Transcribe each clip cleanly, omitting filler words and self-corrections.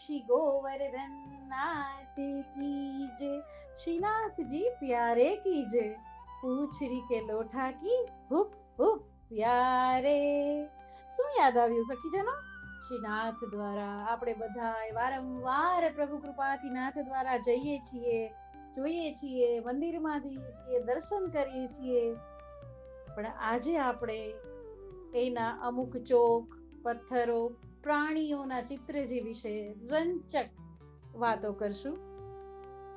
श्री गोवर्धन नाथ की जय। श्रीनाथ जी प्यारे की जय। પૂછરી કે લોઠા કી હુપ હુપ પ્યારે। શું યાદ આવ્યું સખીજનો? શ્રીનાથ દ્વારા આપણે બધા વારંવાર પ્રભુ કૃપાથી નાથ દ્વારા જઈએ છીએ, જોઈએ છીએ, મંદિરમાં જઈએ છીએ, દર્શન કરીએ છીએ, પણ આજે આપણે એના અમુક ચોક, પથ્થરો, પ્રાણીઓના ચિત્રજી વિશે રંચક વાતો કરશું।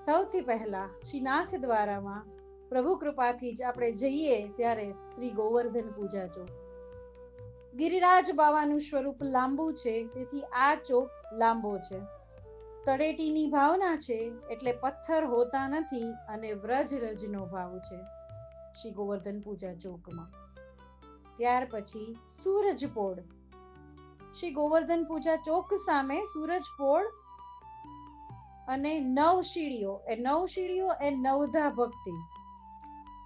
સૌથી પહેલા શ્રીનાથ દ્વારામાં પ્રભુ કૃપાથી જ આપણે જઈએ ત્યારે શ્રી ગોવર્ધન પૂજા ચોક। ગિરિરાજ બાવાનું સ્વરૂપ લાંબુ છે, તેથી આ ચોક લાંબો છે। તળેટીની ભાવના છે એટલે પથ્થર હોતા નથી અને વ્રજરજનો ભાવ છે શ્રી ગોવર્ધન પૂજા ચોકમાં। ત્યાર પછી સૂરજપોળ। શ્રી ગોવર્ધન પૂજા ચોક સામે સૂરજપોળ અને નવશીડીઓ એ નવધા ભક્તિ।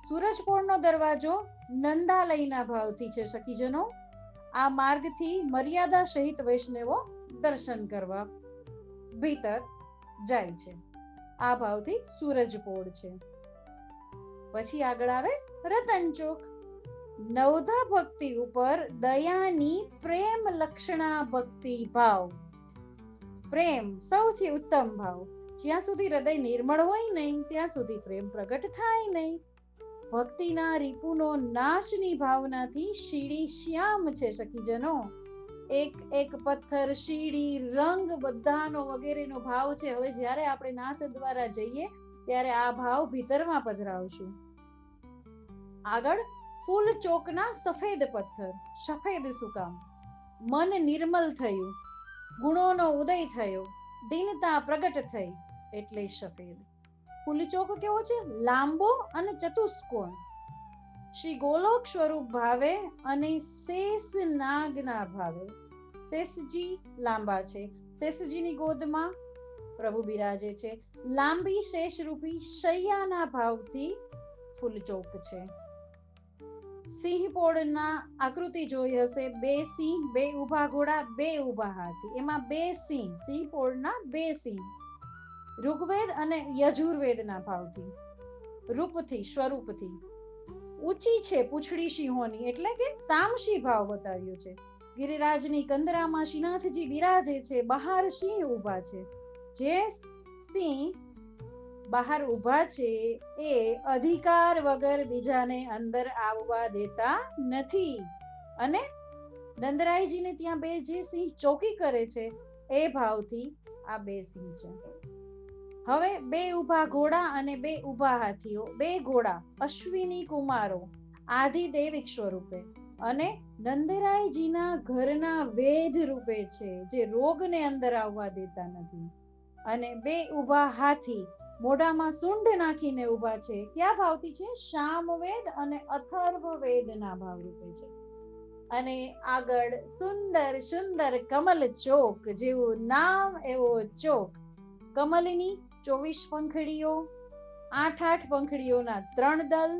સૂરજપોળનો દરવાજો નંદાલયના ભાવથી છે સખીજનો। આ માર્ગથી મર્યાદા સહિત વૈષ્ણવો દર્શન કરવા ભીતર જાય છે। આ ભાવથી સૂરજપોળ છે। પછી આગળ આવે રતન ચોક। નવધા ભક્તિ ઉપર દયાની પ્રેમ લક્ષણા ભક્તિ ભાવ। પ્રેમ સૌથી ઉત્તમ ભાવ। જ્યાં સુધી હૃદય નિર્મળ હોય નહીં ત્યાં સુધી પ્રેમ પ્રગટ થાય નહીં। ભક્તિના રીપુનો નાશની ભાવનાથી શીડી શ્યામ છે સખીજનો। એક એક પથ્થર, શીડી, રંગ બધાનો વગેરેનો ભાવ છે। હવે જ્યારે આપણે નાથ દ્વારા જઈએ ત્યારે આ ભાવ ભીતરમાં પધરાવશું। આગળ ફૂલ ચોકના સફેદ પથ્થર। સફેદ શું કામ? મન નિર્મલ થયું, ગુણોનો ઉદય થયો, દીનતા પ્રગટ થઈ એટલે સફેદ। ફૂલચોક કેવો છે? લાંબો અને ચતુષ્કોણ। શ્રી ગોલોક સ્વરૂપ ભાવે અને શેષ નાગના ભાવે। શેષજી લાંબા છે, શેષજીની ગોદમાં પ્રભુ બિરાજે છે। લાંબી શેષરૂપી શૈયાના ભાવથી ફૂલચોક છે। સિંહપોળના આકૃતિ જોઈ હશે, બે સિંહ, બે ઊભા ઘોડા, બે ઊભા હાથી, એમાં બે સિંહ, સિંહપોળના બે સિંહ। ઋગ્વેદ અને યજુર્વેદના ભાવથી, રૂપથી, સ્વરૂપથી ઊંચી છે પૂંછડી સિંહોની, એટલે કે તામસી ભાવ બતાવ્યો છે। ગિરિરાજની કંદરામાં શ્રીનાથજી બિરાજે છે, બહાર સિંહ ઊભા છે। જે સિંહ બહાર ઊભા છે એ અધિકાર વગર બીજાને અંદર આવવા દેતા નથી, અને નંદરાયજીને ત્યાં બે જે સિંહ ચોકી કરે છે એ ભાવથી આ બે સિંહ છે। હવે બે ઊભા ઘોડા અને બે ઊભા હાથીઓ। બે ઘોડા અશ્વિની કુમારો આધિદૈવિક સ્વરૂપે અને નંદરાયજીના ઘરના વેદ રૂપે છે, જે રોગને અંદર આવવા દેતા નથી। અને બે ઊભા હાથી મોઢામાં સૂંઢ નાખીને ઊભા છે। ક્યાં ભાવથી છે? સામવેદ અને અથર્વવેદના ભાવ રૂપે છે। અને આગળ સુંદર સુંદર કમલ ચોક, જેવું નામ એવો ચોક। કમલની 24 પંખડીઓ, 8 પંખડીઓના 3 દલ,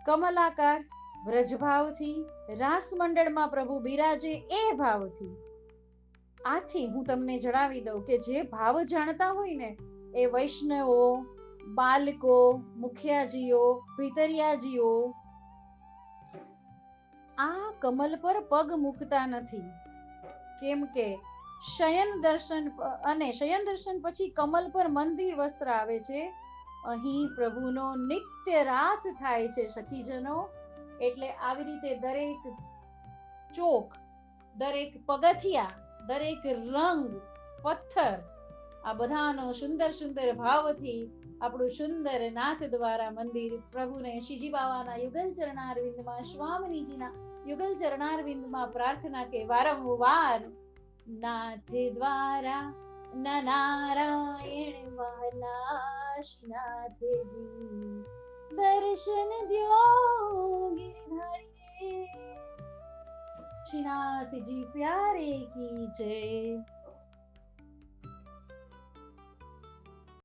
કમલાકાર વ્રજભાવથી, રાસ મંડળમાં પ્રભુ બિરાજે એ ભાવથી। આથી હું તમને જણાવી દઉં કે જે ભાવ જાણતા હોય ને એ વૈષ્ણવો, બાલકો, મુખિયાજીઓ, ભીતરિયાજીઓ આ કમલ પર પગ મૂકતા નથી। કેમ કે શયન દર્શન પછી કમલ પર મંદિર વસ્ત્ર આવે છે। અહીં પ્રભુનો નિત્ય રાસ થાય છે સખીજનો। એટલે આવી રીતે દરેક ચોક, દરેક પગથિયા, દરેક રંગ, પથ્થર, આ બધાનો સુંદર સુંદર ભાવથી આપણું સુંદર નાથ દ્વારા મંદિર પ્રભુને શ્રીજી બાવાના યુગલ ચરણારવિંદમાં, સ્વામીજીના યુગલ ચરણારવિંદમાં પ્રાર્થના કે વારંવાર નાથ દ્વારા નારાયણ વાલા શ્રીનાથજી દર્શન દ્યો ગિરધારી। શ્રીનાથજી પ્યારે કી જય।